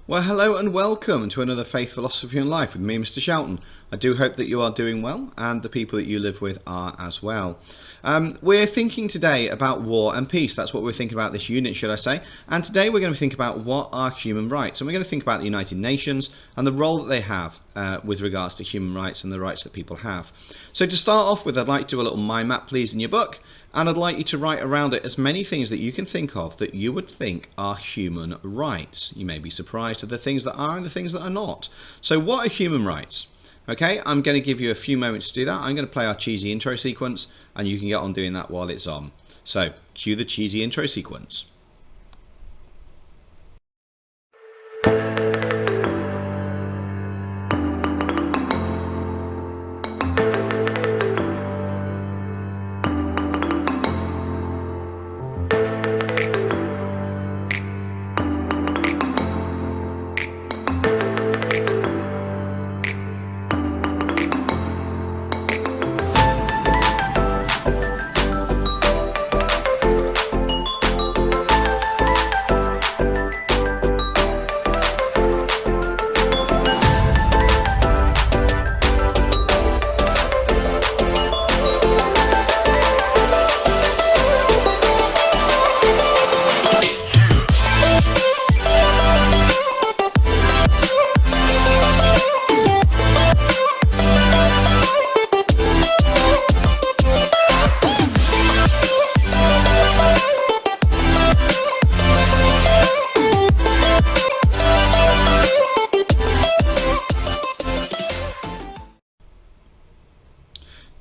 Well, hello and welcome to another Faith, Philosophy and Life with me, Mr. Shelton. I do hope that you are doing well and the people that you live with are as well. We're thinking today about war and peace. That's what we're thinking about this unit, should I say. And today we're going to think about what are human rights. And we're going to think about the United Nations and the role that they have with regards to human rights and the rights that people have. So to start off with, I'd like to do a little mind map, please, in your book. And I'd like you to write around it as many things that you can think of that you would think are human rights. You may be surprised at the things that are and the things that are not. So what are human rights? Okay, I'm going to give you a few moments to do that. I'm going to play our cheesy intro sequence and you can get on doing that while it's on. So, cue the cheesy intro sequence.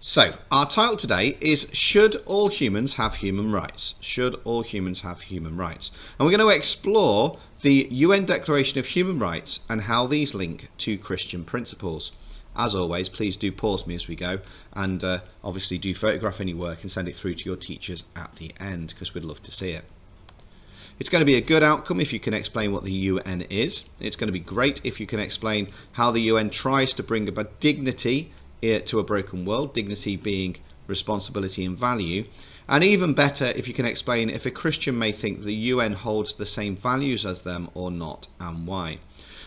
So, our title today is Should All Humans Have Human Rights? Should all humans have human rights? And we're going to explore the UN Declaration of Human Rights and how these link to Christian principles. As always, please do pause me as we go and obviously do photograph any work and send it through to your teachers at the end because we'd love to see it. It's going to be a good outcome if you can explain what the UN is. It's going to be great if you can explain how the UN tries to bring about dignity to a broken world, dignity being responsibility and value, and even better if you can explain if a Christian may think the UN holds the same values as them or not, and why.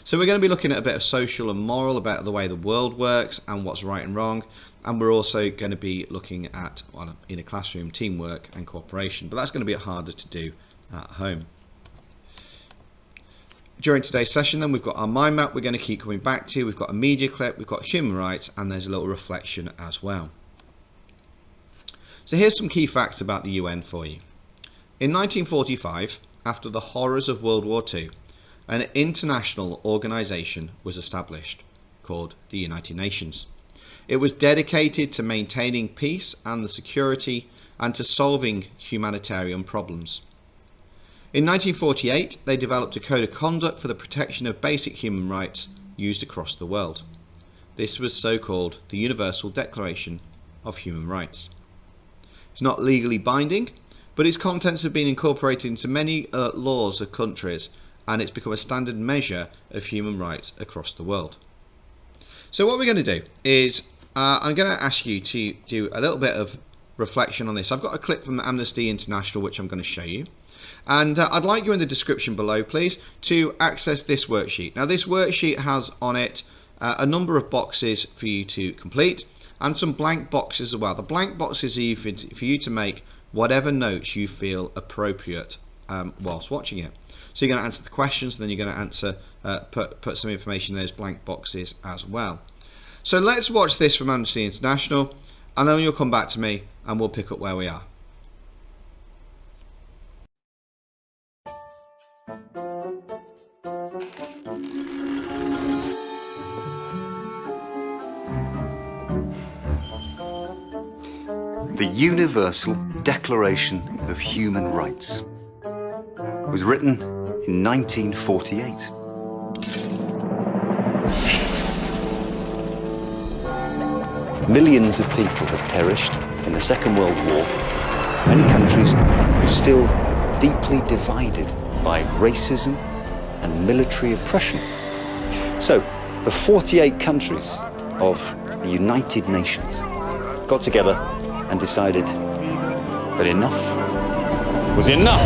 So we're going to be looking at a bit of social and moral about the way the world works and what's right and wrong, and we're also going to be looking at, well, in a classroom, teamwork and cooperation, but that's going to be harder to do at home. During today's session then, we've got our mind map we're going to keep coming back to, we've got a media clip, we've got human rights, and there's a little reflection as well. So here's some key facts about the UN for you. In 1945, after the horrors of World War II, an international organisation was established called the United Nations. It was dedicated to maintaining peace and the security and to solving humanitarian problems. In 1948, they developed a code of conduct for the protection of basic human rights used across the world. This was so-called the Universal Declaration of Human Rights. It's not legally binding, but its contents have been incorporated into many laws of countries, and it's become a standard measure of human rights across the world. So what we're going to do is, I'm going to ask you to do a little bit of reflection on this. I've got a clip from Amnesty International which I'm going to show you. And I'd like you in the description below, please, to access this worksheet. Now, this worksheet has on it a number of boxes for you to complete and some blank boxes as well. The blank boxes are for you to make whatever notes you feel appropriate whilst watching it. So you're going to answer the questions, and then you're going to answer, put some information in those blank boxes as well. So let's watch this from Amnesty International, and then you'll come back to me and we'll pick up where we are. The Universal Declaration of Human Rights was written in 1948. Millions of people had perished in the Second World War. Many countries were still deeply divided by racism and military oppression. So, the 48 countries of the United Nations got together and decided that enough was enough.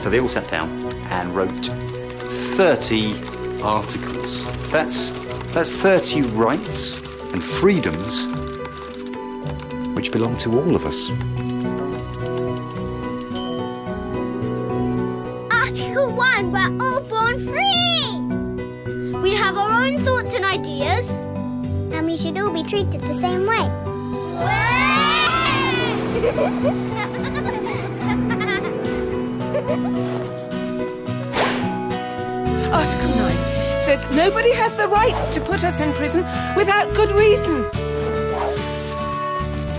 So they all sat down and wrote 30 articles. That's 30 rights and freedoms which belong to all of us. Article 1, we're all born free! We have our own thoughts and ideas, and we should all be treated the same way. Article 9 says nobody has the right to put us in prison without good reason.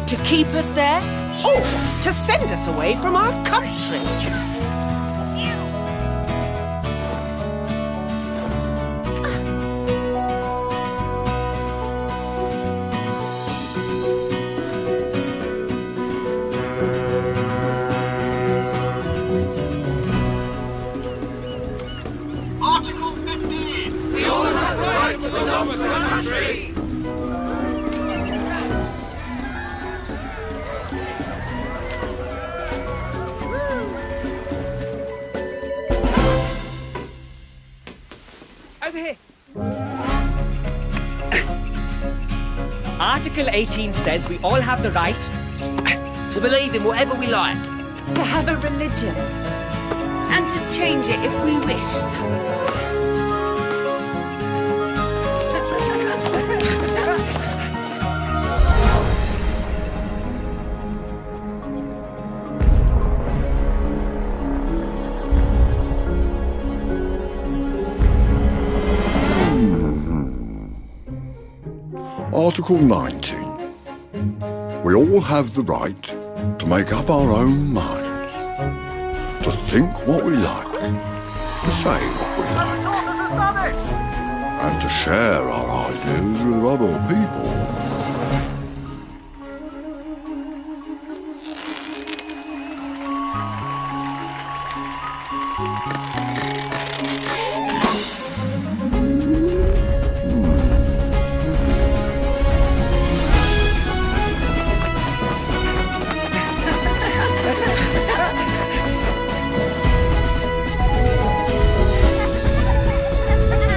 To keep us there or to send us away from our country. Article 15. We all have the right to belong to a country. Over here. Article 18 says we all have the right to believe in whatever we like. To have a religion and to change it if we wish. Article 19. We all have the right to make up our own minds, to think what we like, to say what we like, and to share our ideas with other people.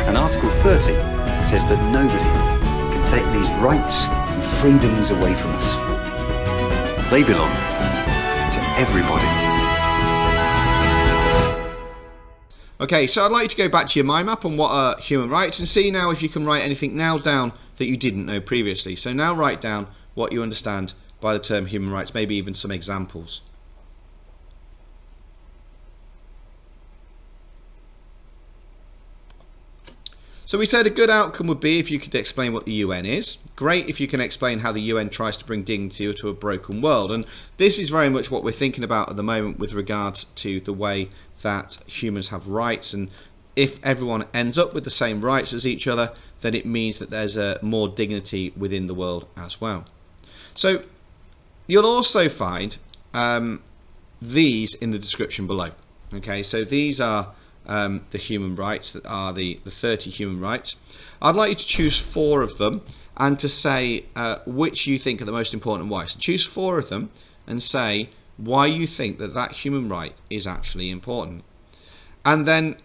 And Article 30 says that nobody can take these rights and freedoms away from us. They belong to everybody. Okay, so I'd like you to go back to your mind map on what are human rights and see now if you can write anything now down that you didn't know previously. So now write down what you understand by the term human rights, maybe even some examples. So we said a good outcome would be if you could explain what the UN is. Great if you can explain how the UN tries to bring dignity to a broken world. And this is very much what we're thinking about at the moment with regards to the way that humans have rights. And if everyone ends up with the same rights as each other, then it means that there's more dignity within the world as well. So you'll also find these in the description below. Okay, so these are the human rights, that are the 30 human rights. I'd like you to choose 4 of them and to say which you think are the most important and why. So choose 4 of them and say why you think that that human right is actually important. And then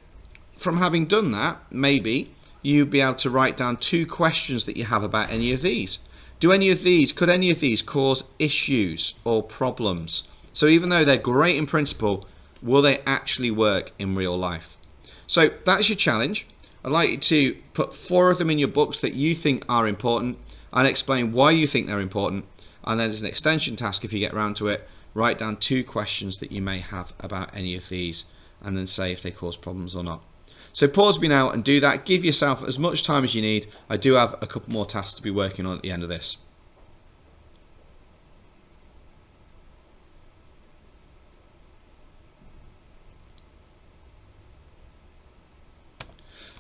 from having done that, maybe you'll be able to write down 2 questions that you have about any of these. Could any of these cause issues or problems? So even though they're great in principle, will they actually work in real life? So that's your challenge. I'd like you to put 4 of them in your books that you think are important and explain why you think they're important. And then as an extension task, if you get around to it, write down 2 questions that you may have about any of these and then say if they cause problems or not. So pause me now and do that. Give yourself as much time as you need. I do have a couple more tasks to be working on at the end of this.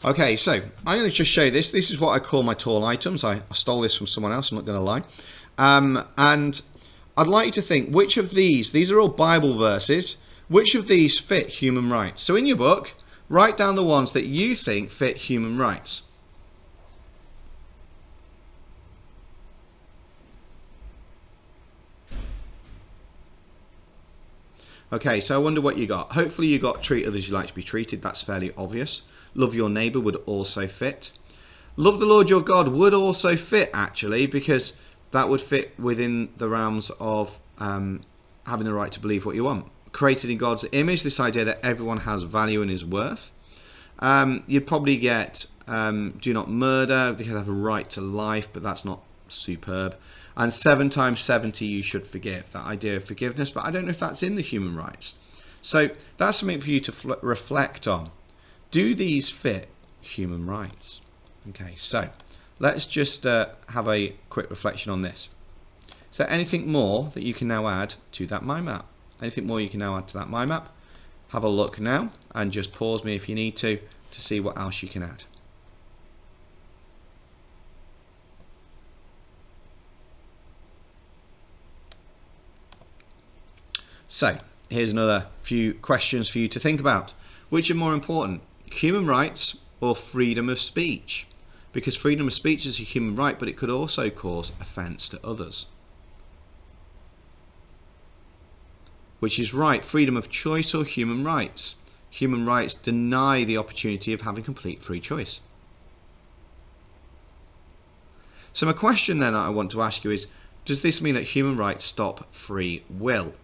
Okay, so I'm going to just show you this. This is what I call my tall items. I stole this from someone else, I'm not going to lie. And I'd like you to think which of these are all Bible verses, which of these fit human rights? So in your book, write down the ones that you think fit human rights. Okay, so I wonder what you got. Hopefully you got treat others as you like to be treated. That's fairly obvious. Love your neighbour would also fit. Love the Lord your God would also fit, actually, because that would fit within the realms of having the right to believe what you want. Created in God's image, this idea that everyone has value and is worth. You'd probably get do not murder. They have a right to life, but that's not superb. And 7 times 70 you should forgive. That idea of forgiveness, but I don't know if that's in the human rights. So that's something for you to reflect on. Do these fit human rights? Okay, so let's just have a quick reflection on this. Is there anything more that you can now add to that mind map? Anything more you can now add to that mind map? Have a look now and just pause me if you need to see what else you can add. So, here's another few questions for you to think about. Which are more important, human rights or freedom of speech? Because freedom of speech is a human right, but it could also cause offence to others. Which is right, freedom of choice or human rights? Human rights deny the opportunity of having complete free choice. So my question then I want to ask you is, does this mean that human rights stop free will?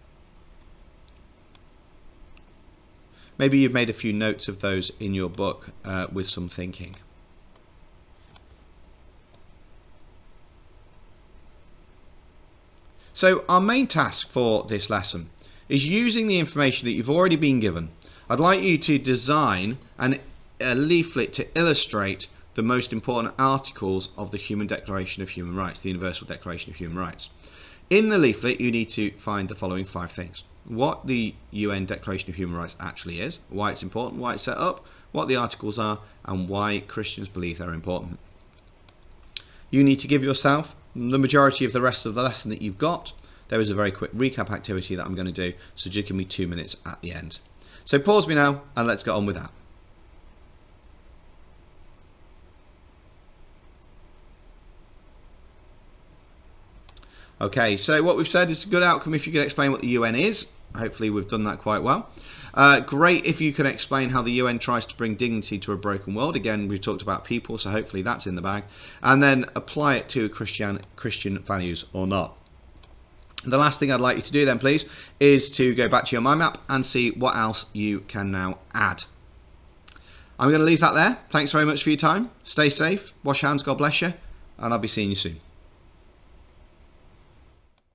Maybe you've made a few notes of those in your book with some thinking. So our main task for this lesson is using the information that you've already been given. I'd like you to design a leaflet to illustrate the most important articles of the Human Declaration of Human Rights, the Universal Declaration of Human Rights. In the leaflet, you need to find the following 5 things. What the UN Declaration of Human Rights actually is, why it's important, why it's set up, what the articles are, and why Christians believe they're important. You need to give yourself the majority of the rest of the lesson that you've got. There is a very quick recap activity that I'm going to do, so just give me 2 minutes at the end. So pause me now and let's get on with that. Okay, so what we've said is a good outcome if you can explain what the UN is. Hopefully we've done that quite well. Great if you can explain how the UN tries to bring dignity to a broken world. Again, we've talked about people, so hopefully that's in the bag. And then apply it to Christian values or not. The last thing I'd like you to do then, please, is to go back to your mind map and see what else you can now add. I'm going to leave that there. Thanks very much for your time. Stay safe, wash hands, God bless you, and I'll be seeing you soon.